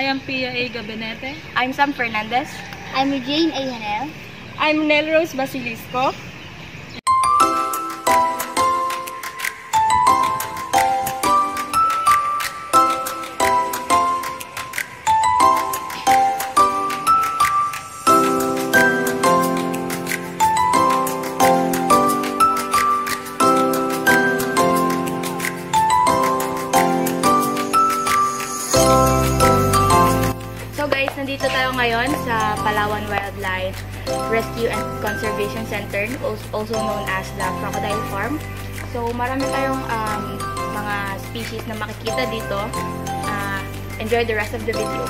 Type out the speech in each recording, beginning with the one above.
am Pia A. Gabinete. I'm Sam Fernandez. I'm Jane A. Hanel. I'm Nelrose Basilisco. So guys, nandito tayo ngayon sa Palawan Wildlife Rescue and Conservation Center, also known as the Crocodile Farm. So marami tayong mga species na makikita dito. Enjoy the rest of the video.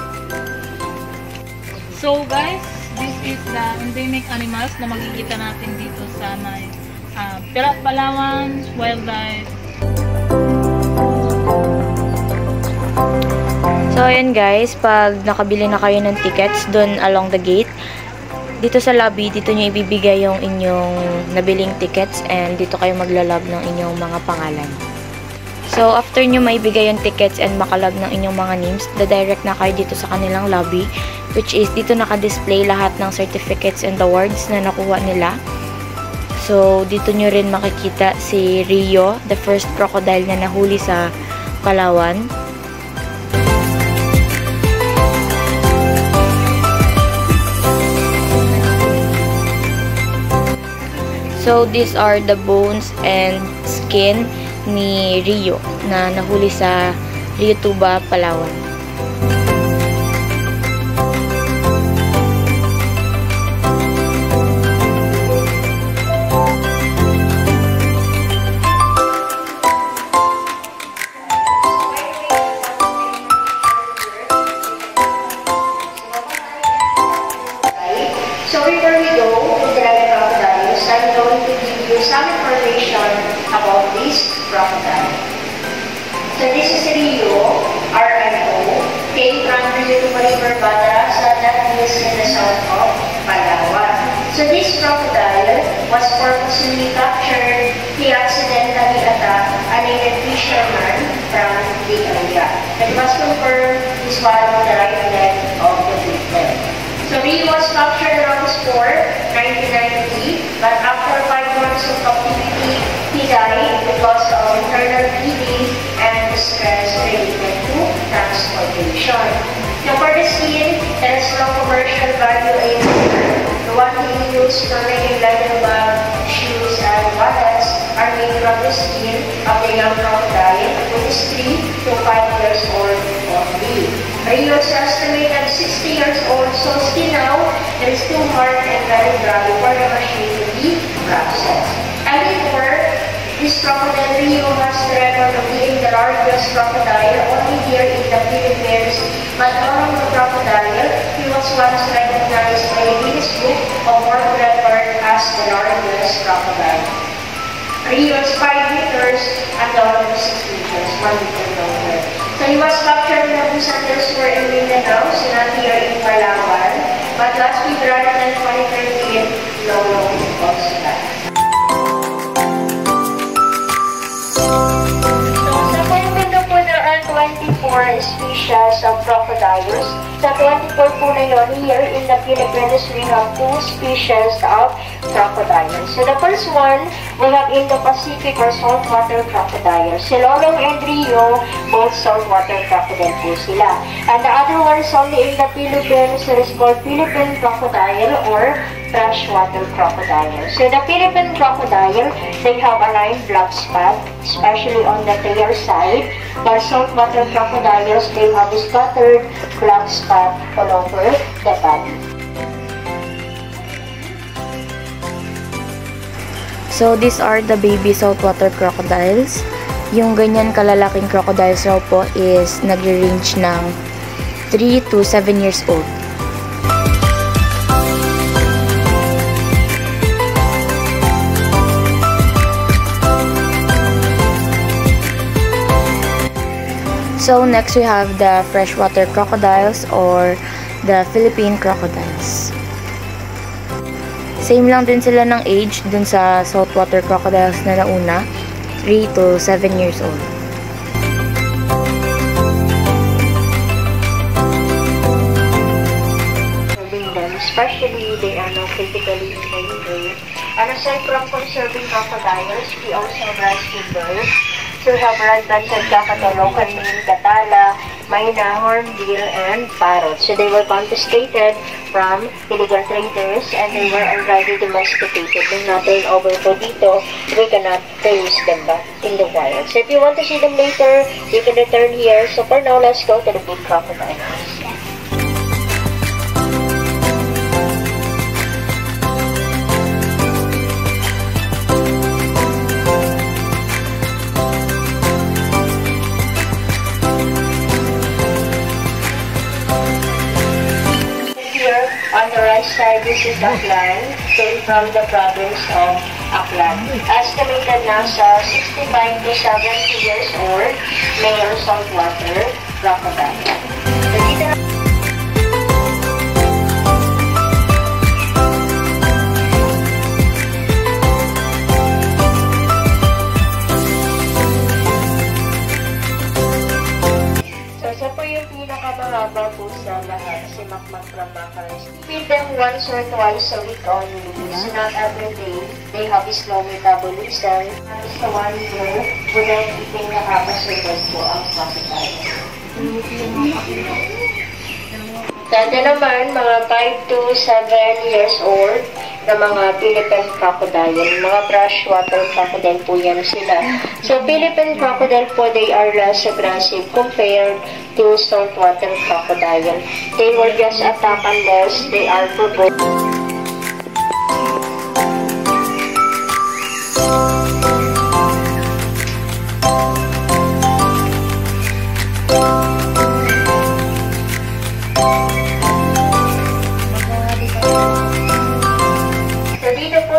So guys, this is the endemic animals na makikita natin dito sa may Palawan Wildlife. So ayan guys, pag nakabili na kayo ng tickets doon along the gate, dito sa lobby, dito nyo ibibigay yung inyong nabiling tickets and dito kayo maglalog ng inyong mga pangalan. So after nyo maibigay yung tickets and makalog ng inyong mga names, dadirect na kayo dito sa kanilang lobby, which is dito naka-display lahat ng certificates and awards na nakuha nila. So dito nyo rin makikita si Rio, the first crocodile na nahuli sa Palawan. So, these are the bones and skin ni Rio na nahuli sa Rio Tuba, Palawan. So before we go to the crocodiles, I'm going to give you some information about this crocodile. So this is Rio, RMO, came from Rio to River Bataras, that is in the south of Palawan. So this crocodile was purposely captured. He accidentally attacked a native fisherman from the area. It was confirmed he swallowed the right leg of the victim. So Rio was captured around 1990, but after 5 months of captivity, he died because of internal bleeding and distress related to transportation. Now for the skin, there is no commercial value. The one being used for making leather bag, shoes, and wallets are made from the skin of the young crocodile, which is 3 to 5 years old only. Rio is estimated 60 years old, so still now, it is too hard and very dry for the machine to be processed. And before, this crocodile Rio has the record of being the largest crocodile only here in the Philippines, but along the crocodile, he was once recognized by the Guinness Book of World Record as the largest crocodile. Rio is 5 meters and the other 6 meters, 1 meter longer. So he was captured in Abusan del Sur in Mindanao, so not here in Palawan, but last February 2013, no longer also that. So sa Philippines po, there are 24 species of crocodiles. Sa 24 po na yun, here in the Philippines, we have 2 species of crocodiles. So the first one, we have Indo-Pacific or saltwater crocodile. Si Lolong and Rio, both saltwater crocodile po sila. And the other one is only in the Philippines, it is called Philippine crocodile or freshwater crocodile. So the Philippine crocodile, they have a 9 black spot, especially on the tail side. While saltwater crocodiles, they have a scattered black spot all over the body. So, these are the baby saltwater crocodiles. Yung ganyan kalalaking crocodiles raw po is nagre-range ng 3 to 7 years old. So, next we have the freshwater crocodiles or the Philippine crocodiles. Same lang din sila ng age dun sa saltwater crocodiles na nauna, 3 to 7 years old. unfortunately, they are now critically endangered. And aside from conserving crocodiles, we also rescue birds. So we have red-banded kakatalo, kanin, katala, mayna, hornbill, and parrot. So they were confiscated from illegal traders and they were already domesticated. Nung na-turn over po dito, we cannot raise them back in the wild. So if you want to see them later, you can return here. So for now, let's go to the big crocodiles. On the right side, this is Aklan, came from the province of Aklan. Estimated nasa 65 to 70 years old, male saltwater crocodile. So, dito na siya po yung pinakamahaba po sa lahat, si Makmak from Macaras. Feed them once or twice a week only, so not every day. They have a slow metabolism. Sa 1 year, without eating nakakasurvive po ang crocodile. Dati naman, mga 5 to 7 years old na mga Philippine crocodile. Mga freshwater crocodile po yan sila. So, Philippine crocodile po, they are less aggressive compared to saltwater crocodile. They will just attack unless they are provoked.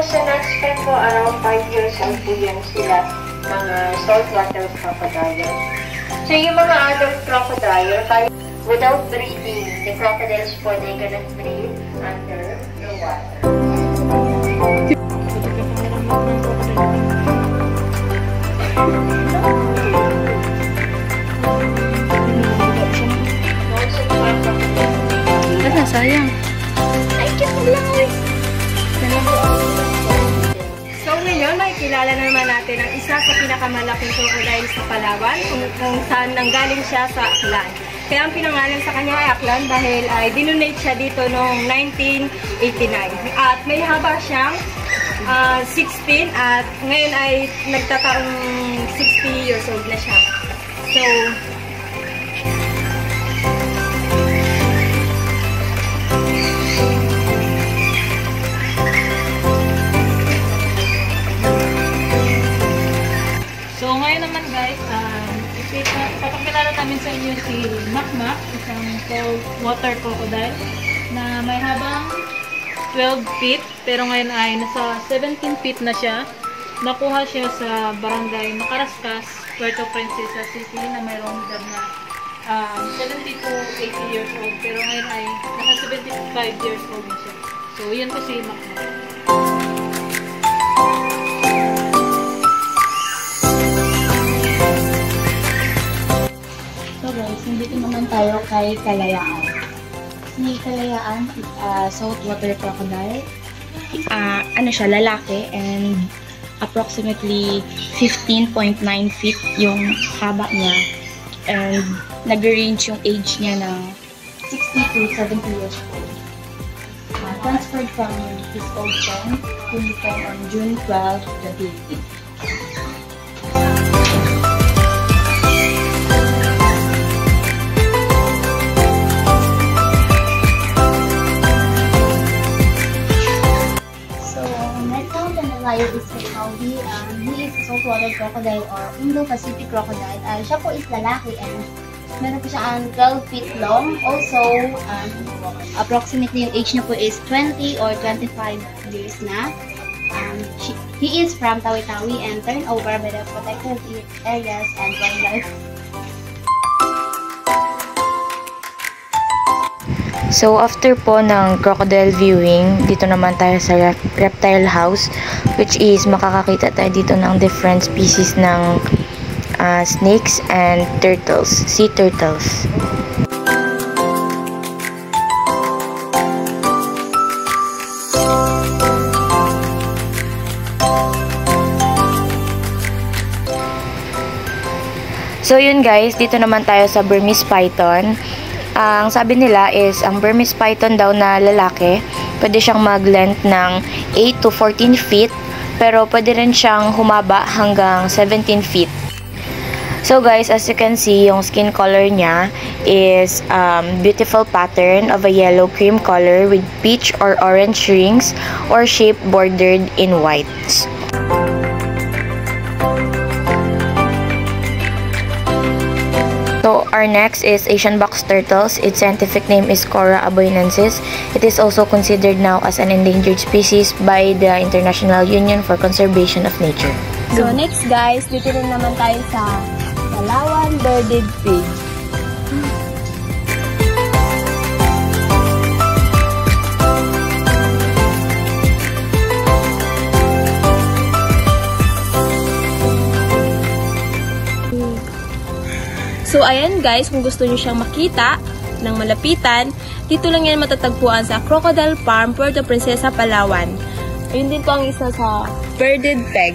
Sa next pet po, around 5 years old po yan sila, mga saltwater crocodile. So yung mga adult crocodile, without breathing, the crocodiles po, they cannot breathe under the water. Sayang. Ay, cute lang. So ngayon, makikilala na naman natin ang isa sa pinakamalaking crocodile sa Palawan kung saan nanggaling siya sa Aklan. Kaya ang pinangalan sa kanya ay Aklan dahil ay dinonate siya dito noong 1989. At may haba siyang 16 at ngayon ay nagtataong 60 years old na siya. So, ngayon naman guys, papakilala namin sa inyo si Makmak, isang saltwater crocodile na may habang 12 feet, pero ngayon ay nasa 17 feet na siya. Nakuha siya sa barangay Macarascas, Puerto Princesa City, na mayroong edad na 70 to 80 years old, pero ngayon ay nasa 75 years old na siya. So, yan po si Makmak. So guys, nandito naman tayo kay Kalayaan. Si Kalayaan is a saltwater crocodile. Ano siya, lalaki, and approximately 15.9 feet yung haba niya. And nag-range yung age niya ng 60 to 70 years old. Transferred from his old friend, who he found on June 12, 2018. Is Kakawi. He is a saltwater crocodile or Indo-Pacific crocodile. Siya po is lalaki and meron po siya 12 feet long. Also, approximately yung age niya po is 20 or 25 years na. He is from Tawi-Tawi and turned over by the protected areas and wildlife. So, after po ng crocodile viewing, dito naman tayo sa reptile house, which is makakakita tayo dito ng different species ng snakes and turtles, sea turtles. So yun guys, dito naman tayo sa Burmese python. Ang sabi nila is, ang Burmese python daw na lalaki, pwede siyang mag-length ng 8 to 14 feet, pero pwede rin siyang humaba hanggang 17 feet. So guys, as you can see, yung skin color niya is beautiful pattern of a yellow cream color with peach or orange rings or shape bordered in white. So our next is Asian box turtles. Its scientific name is Cora aboinensis. It is also considered now as an endangered species by the International Union for Conservation of Nature. So next guys, dito rin naman tayo sa Palawan bearded pig. So ayan guys, kung gusto niyo siyang makita ng malapitan, dito lang yan matatagpuan sa Crocodile Farm, Puerto Princesa, Palawan. Ayun din po ang isa sa bearded pig.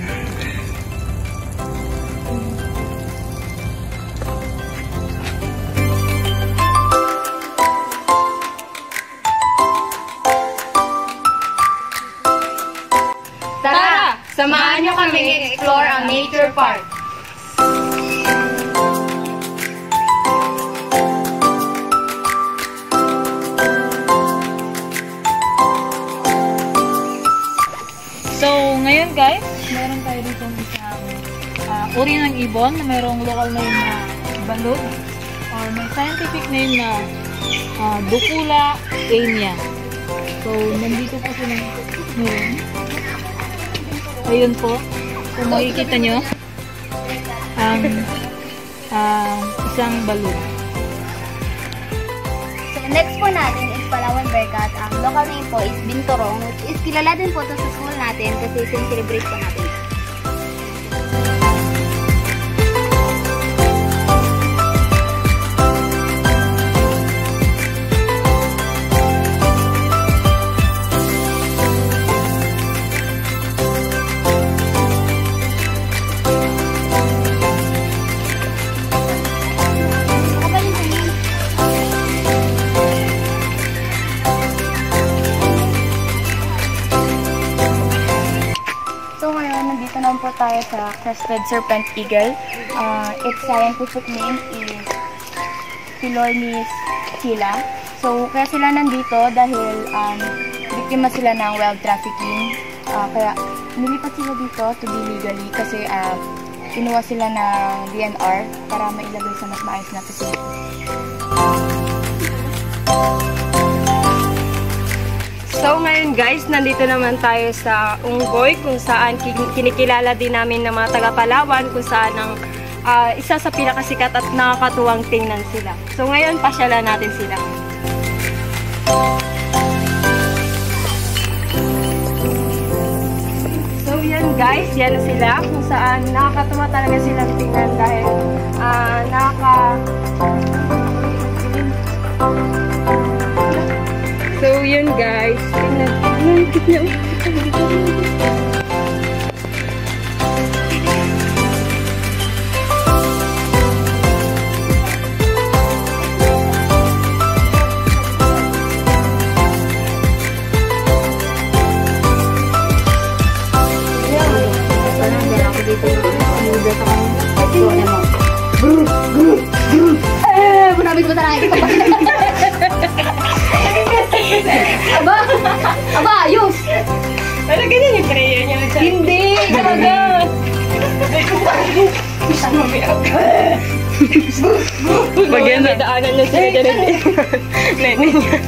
Tara, samahan niyo kaming explore ang nature park. So, ngayon guys, meron tayo dito isang uri ng ibon na mayroong local name na balud or may scientific name na Ducula aenia. So, nandito po sila ngayon. Ayun po, kung makikita nyo, ang isang balud. So, next po natin is Palawan Bearcat. Ang local name po is Binturong, which is kilala din po ito sa school natin kasi sin-celebrate po natin. Po tayo sa crested serpent eagle. Its scientific name is Philornis chila. So, kaya sila nandito dahil biktima sila ng wild trafficking. Kaya nilipat sila dito to be legally kasi kinuha sila ng DNR para mailagay sa mas maayos na facility. So ngayon guys, nandito naman tayo sa Unggoy kung saan kinikilala din namin ng mga taga-Palawan kung saan ang isa sa pinakasikat at nakakatuwang tingnan sila. So ngayon, pasyalan natin sila. So yan guys, yan na sila kung saan nakakatuwa talaga silang tingnan dahil So, yun guys. Bunabit ko talaga. Aba, ayos! Ano ganyan yung prayer niya? Hindi! Gagal! Pag yan na daanan niya sila dyan nene niya.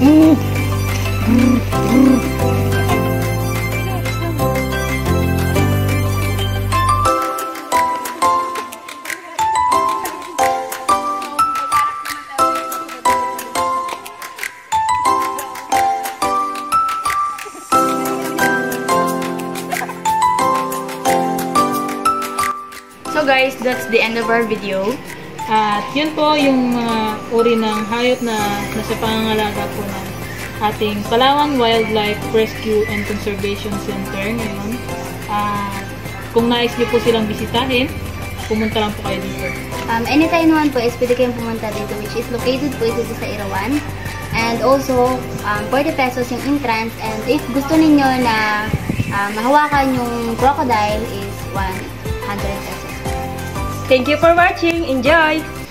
So guys, that's the end of our video. At yun po yung mga uri ng hayop na nasa pangangalaga po ng ating Palawan Wildlife Rescue and Conservation Center ngayon. Kung nais niyo po silang bisitahin, pumunta lang po kayo dito. Anytime naman po is pwede kayong pumunta dito, which is located po ito sa Irawan. And also, 40 pesos yung entrance. And if gusto ninyo na mahawakan yung crocodile is 100 pesos. Thank you for watching. Enjoy!